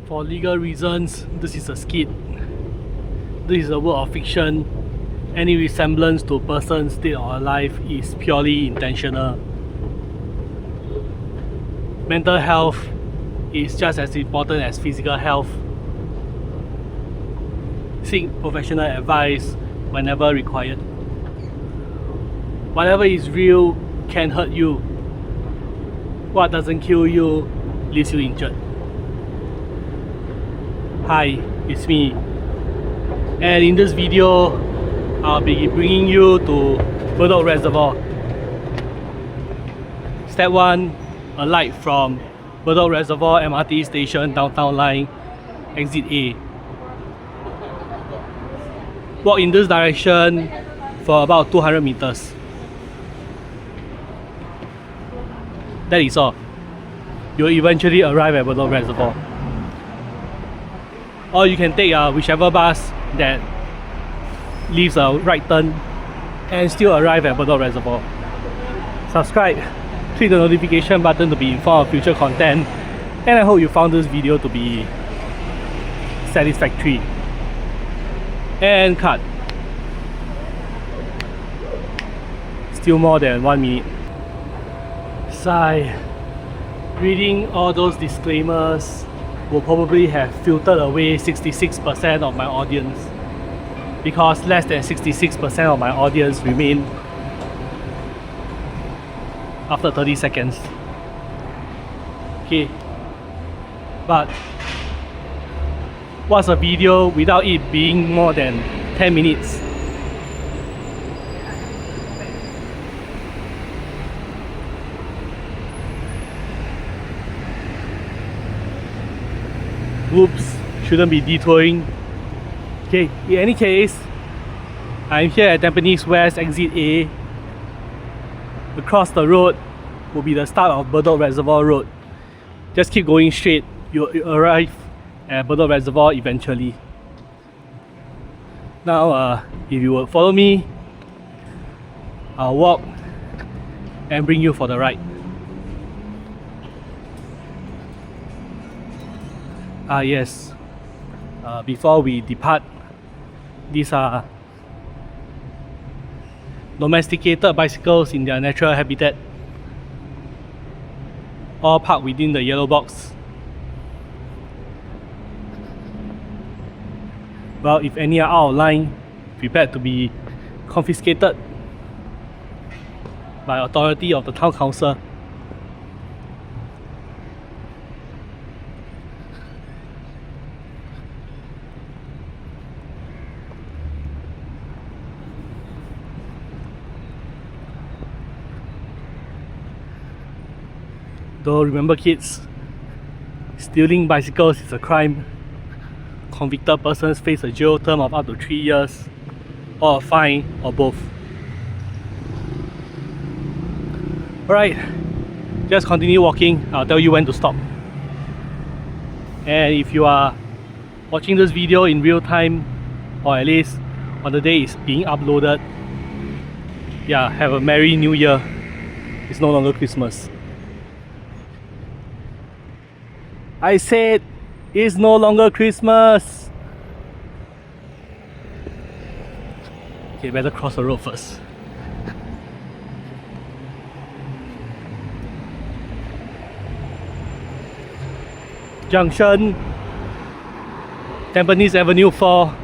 For legal reasons, this is a skit. This is a work of fiction. Any resemblance to persons dead or alive is purely intentional. Mental health is just as important as physical health. Seek professional advice whenever required. Whatever is real can hurt you. What doesn't kill you leaves you injured. Hi, it's me. And in this video, I'll be bringing you to Bedok Reservoir. Step 1, alight from Bedok Reservoir MRT station, downtown line, exit A. Walk in this direction for about 200 meters. That is all. You'll eventually arrive at Bedok Reservoir. Or you can take whichever bus that leaves a right turn and still arrive at Bedok Reservoir. Subscribe, click the notification button to be informed of future content, and I hope you found this video to be satisfactory. And cut. Still more than 1 minute. Sigh. Reading all those disclaimers will probably have filtered away 66% of my audience, because less than 66% of my audience remain after 30 seconds. Okay, but what's a video without it being more than 10 minutes? Oops, shouldn't be detouring. Okay, in any case, I'm here at Tampines West, exit A. Across the road will be the start of Bedok Reservoir Road. Just keep going straight, you'll arrive at Bedok Reservoir eventually. Now, if you will follow me, I'll walk and bring you for the ride. Yes, before we depart, these are domesticated bicycles in their natural habitat, all parked within the yellow box. Well, if any are out of line, prepared to be confiscated by authority of the town council. Though remember kids, stealing bicycles is a crime. Convicted persons face a jail term of up to 3 years, or a fine, or both. Alright, just continue walking, I'll tell you when to stop. And if you are watching this video in real time, or at least on the day it's being uploaded, yeah, have a Merry New Year. It's no longer Christmas. I said it's no longer Christmas. Okay, better cross the road first. Junction, Tampines Avenue 4,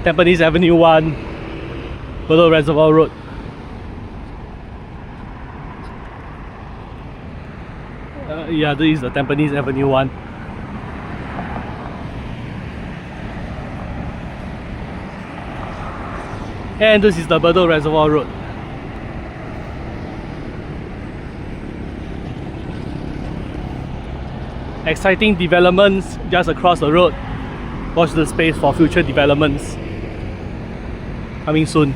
Tampines Avenue 1, Bedok Reservoir Road. Yeah, this is the Tampines Avenue 1. And this is the Bedok Reservoir Road. Exciting developments just across the road. Watch the space for future developments coming soon.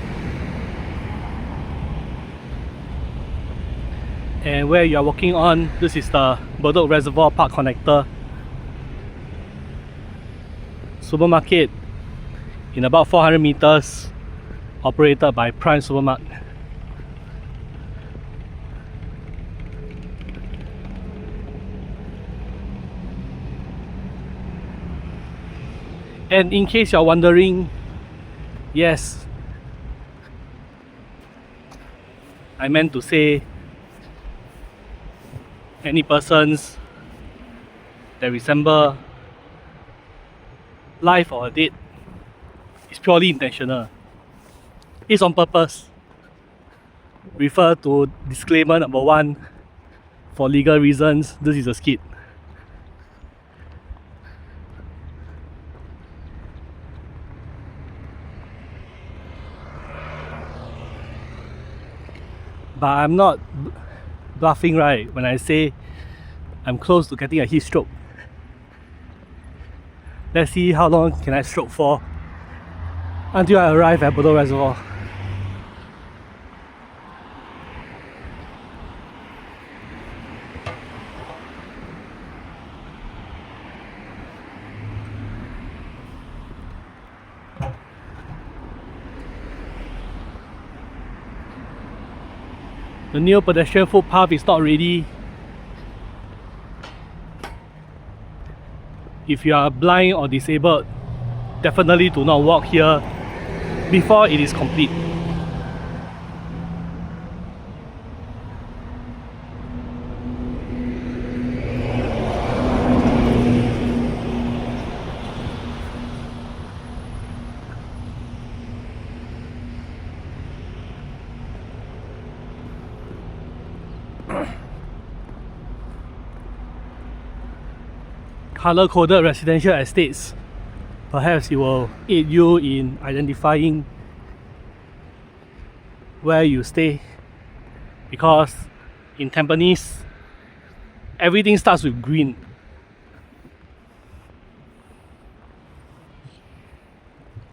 And where you are walking on, this is the Bedok Reservoir Park Connector. Supermarket in about 400 meters, operated by Prime Supermarket. And in case you're wondering, yes, I meant to say any persons that resemble life or dead is purely intentional. It's on purpose. Refer to disclaimer number 1. For legal reasons, this is a skit. But I'm not bluffing, right, when I say I'm close to getting a heat stroke. Let's see how long can I stroke for until I arrive at Bedok Reservoir. The new pedestrian footpath is not ready. If you are blind or disabled, definitely do not walk here before it is complete. Color-coded residential estates, perhaps it will aid you in identifying where you stay, because in Tampines everything starts with green.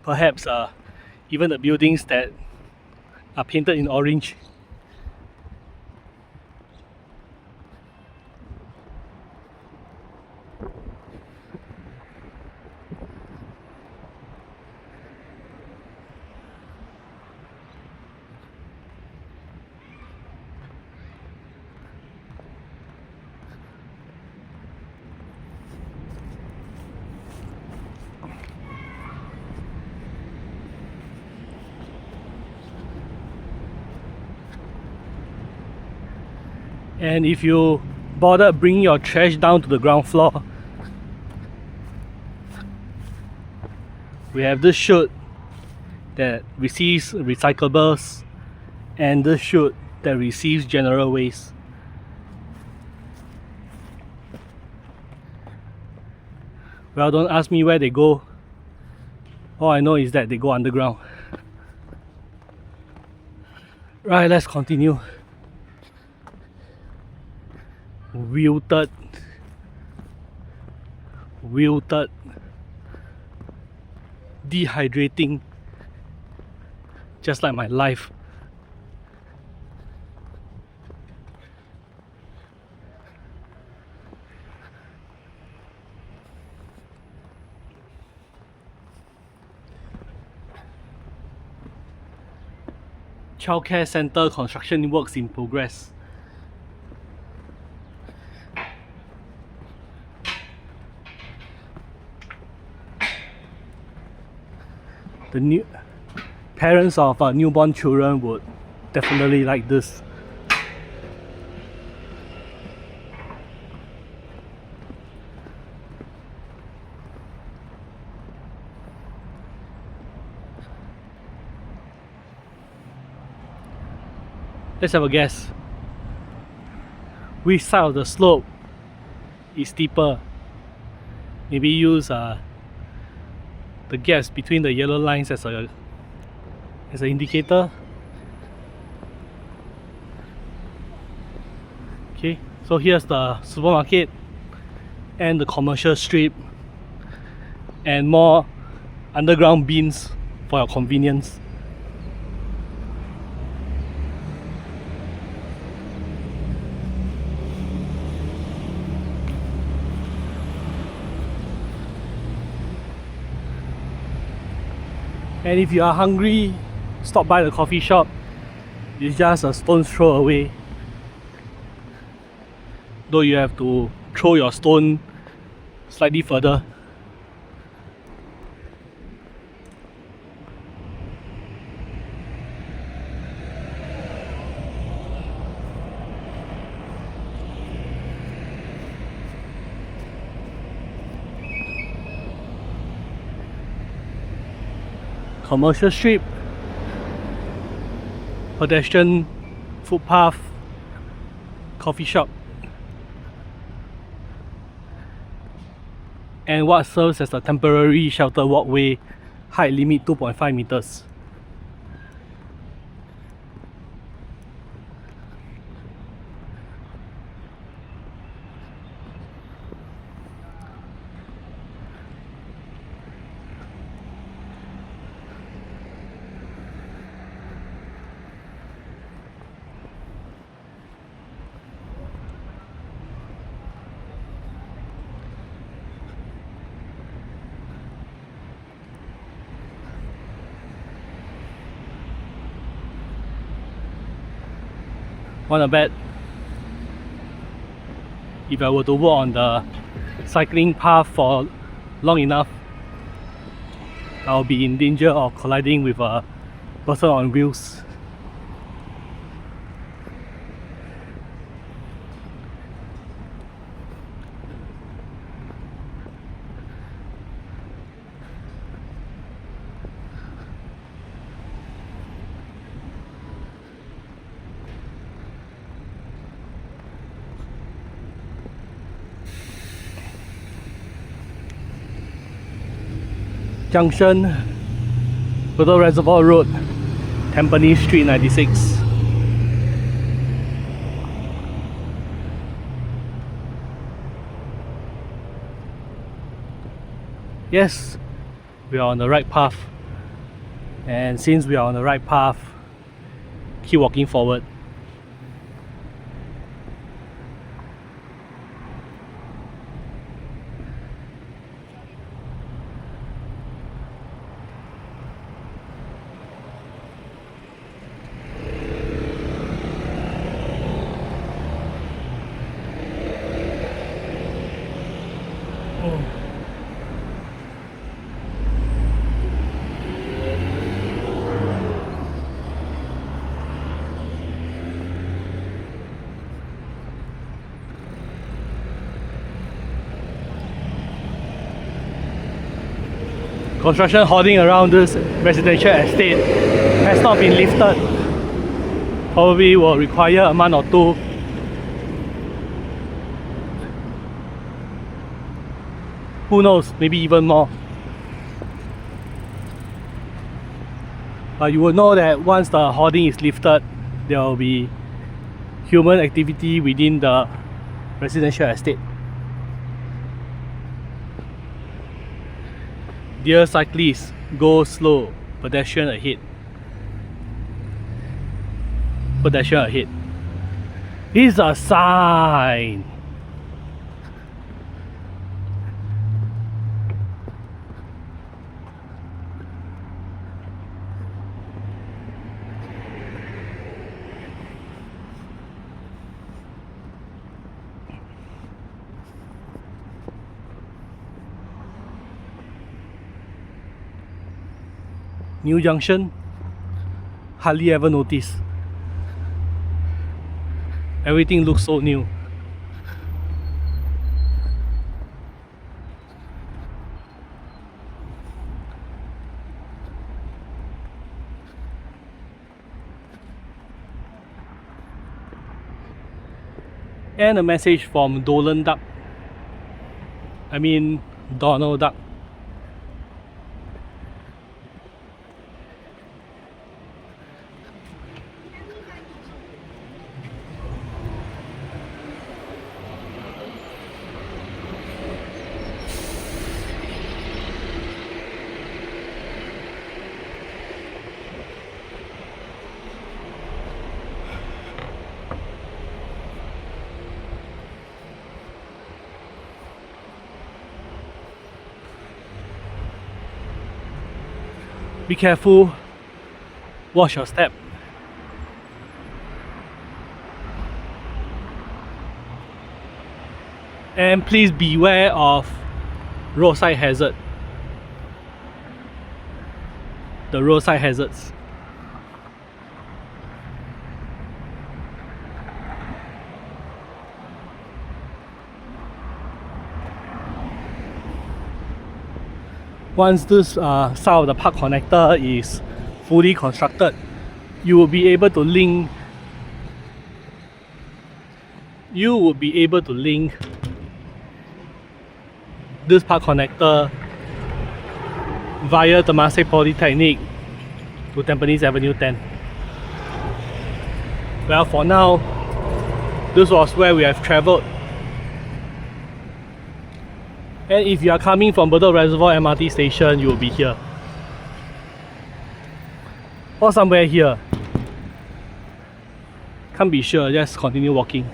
Perhaps even the buildings that are painted in orange. And if you bother bringing your trash down to the ground floor, we have this chute that receives recyclables and this chute that receives general waste. Well, don't ask me where they go. All I know is that they go underground. Right, let's continue. Wilted, dehydrating, just like my life. Childcare center construction works in progress. The new parents of newborn children would definitely like this. Let's have a guess. Which side of the slope is steeper? Maybe use the gaps between the yellow lines as an indicator. Okay, so here's the supermarket and the commercial strip and more underground bins for your convenience. And if you are hungry, stop by the coffee shop. It's just a stone's throw away. Though you have to throw your stone slightly further. commercial strip, pedestrian footpath, coffee shop, and what serves as a temporary shelter walkway, height limit 2.5 meters. Wanna bet if I were to walk on the cycling path for long enough, I'll be in danger of colliding with a person on wheels. Junction, Bedok Reservoir Road, Tampines Street 96. Yes, we are on the right path, and since we are on the right path, keep walking forward. Construction hoarding around this residential estate has not been lifted. Probably will require a month or two. Who knows, maybe even more. But you will know that once the hoarding is lifted, there will be human activity within the residential estate. Dear cyclists, go slow. Pedestrian ahead. Pedestrian ahead. This is a sign. New junction, hardly ever notice. Everything looks so new. And a message from Donald Duck. Donald Duck. Be careful, watch your step. And please beware of roadside hazard. The roadside hazards. once this side of the park connector is fully constructed, you will be able to link this park connector via Temasek Polytechnic to Tampines Avenue 10. Well, for now, this was where we have travelled. And if you are coming from Bedok Reservoir MRT station, you will be here. Or somewhere here. Can't be sure, just continue walking.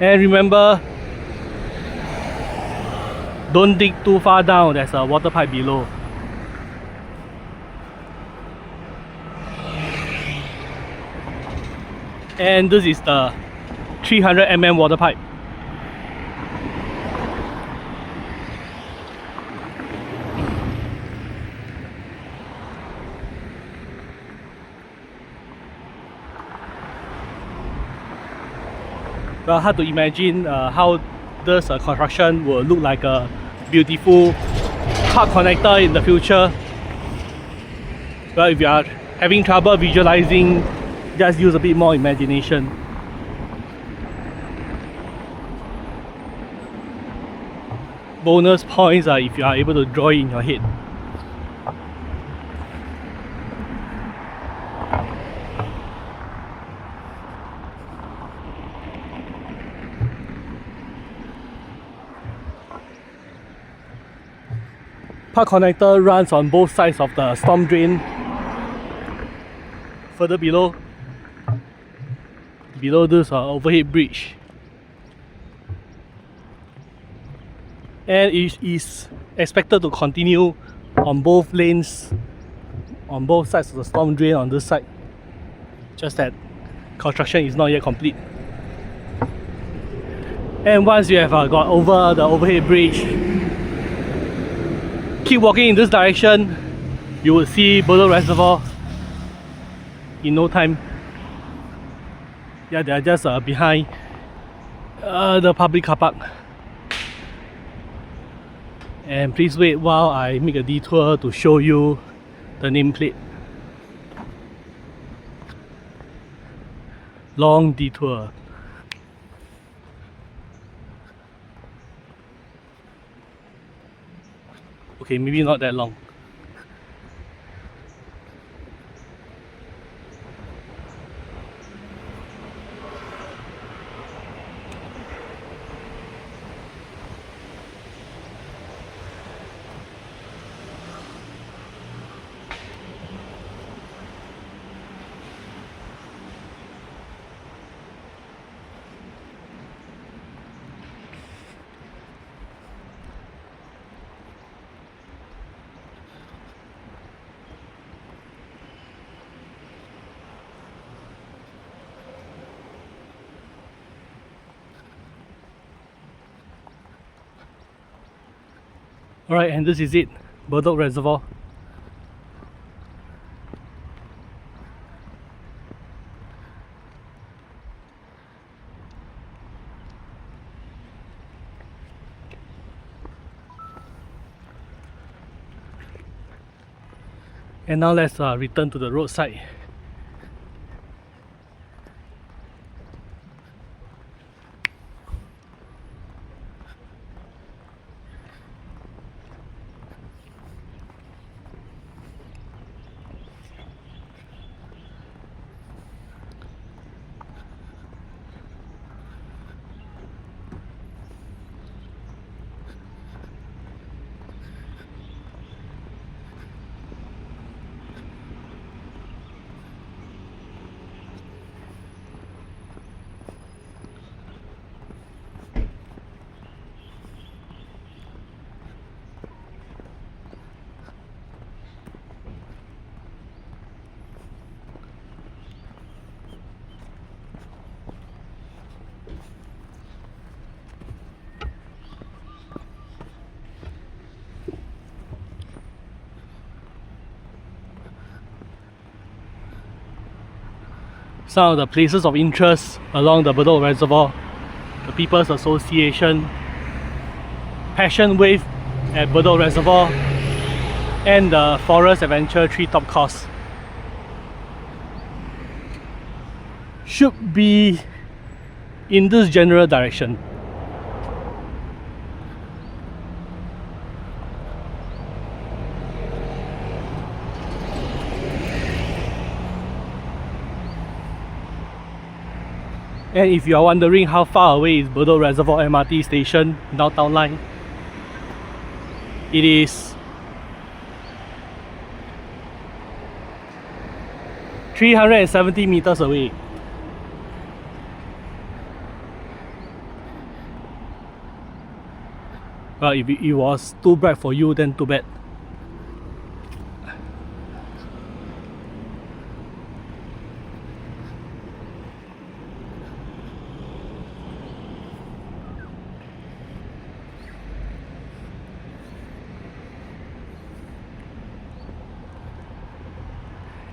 And remember, don't dig too far down, there's a water pipe below. And this is the 300mm water pipe. Well, hard to imagine how this construction will look like a beautiful park connector in the future. Well, if you are having trouble visualizing, just use a bit more imagination. Bonus points are if you are able to draw it in your head. Park connector runs on both sides of the storm drain. Further below this overhead bridge. And it is expected to continue on both lanes, on both sides of the storm drain on this side. Just that construction is not yet complete. And once you have got over the overhead bridge, keep walking in this direction, you will see Bedok Reservoir in no time. Yeah, they are just behind the public car park. And please wait while I make a detour to show you the nameplate. Long detour. Okay, maybe not that long. Alright, and this is it, Bedok Reservoir. And now let's return to the roadside. Some of the places of interest along the Bedok Reservoir: the People's Association, Passion Wave at Bedok Reservoir and the Forest Adventure treetop course. Should be in this general direction. And if you are wondering how far away is Bedok Reservoir MRT station, downtown line, it is 370 meters away. Well, if it was too bright for you, then too bad.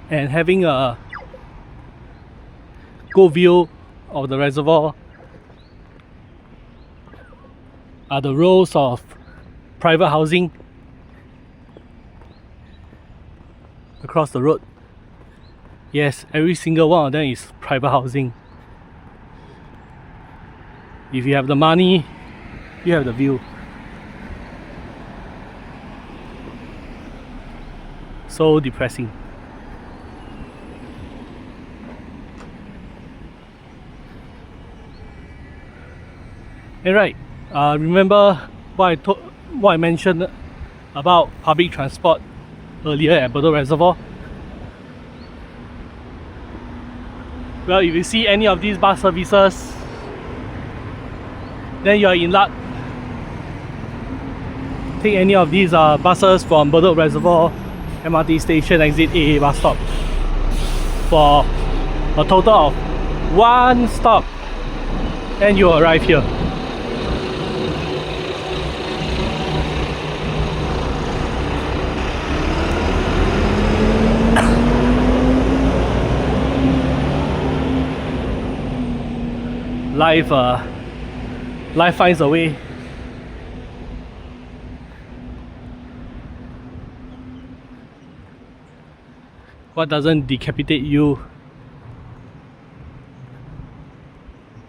And having a good view of the reservoir are the rows of private housing across the road. Yes, every single one of them is private housing. If you have the money, you have the view. So depressing. Alright, remember what I mentioned about public transport earlier at Bedok Reservoir? Well, if you see any of these bus services, then you are in luck. Take any of these buses from Bedok Reservoir MRT station exit A bus stop for a total of 1 stop and you arrive here. Life finds a way. What doesn't decapitate you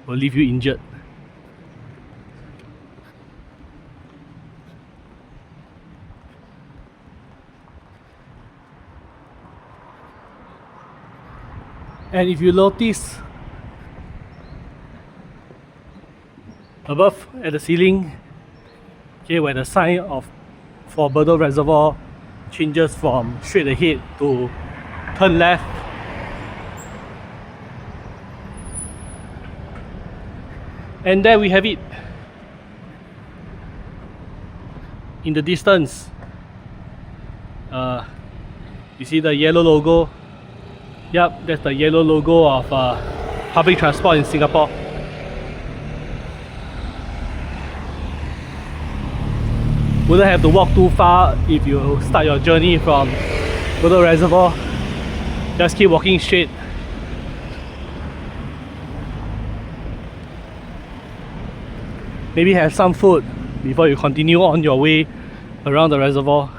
will leave you injured. And if you notice, above at the ceiling, okay, where the sign for Bedok Reservoir changes from straight ahead to turn left, and there we have it in the distance. You see the yellow logo? Yep, that's the yellow logo of public transport in Singapore. Wouldn't have to walk too far if you start your journey from Bedok Reservoir. Just keep walking straight. Maybe have some food before you continue on your way around the reservoir.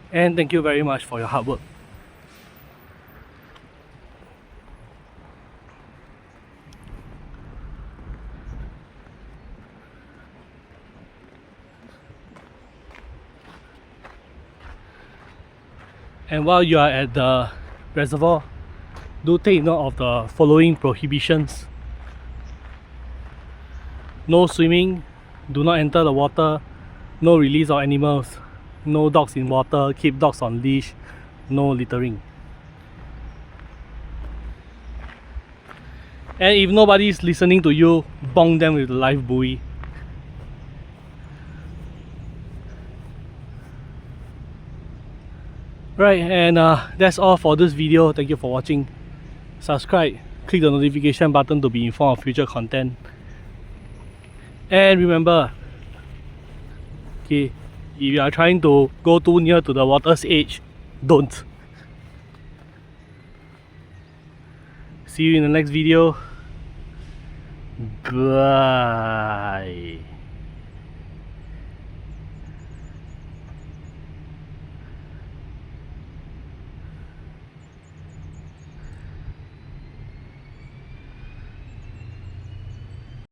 And thank you very much for your hard work. And while you are at the reservoir, do take note of the following prohibitions. No swimming, do not enter the water, no release of animals, no dogs in water, keep dogs on leash, no littering. And if nobody is listening to you, bong them with the life buoy. Right, and that's all for this video. Thank you for watching. Subscribe click the notification button to be informed of future content. And remember, okay, if you are trying to go too near to the water's edge, don't. See you in the next video. Bye.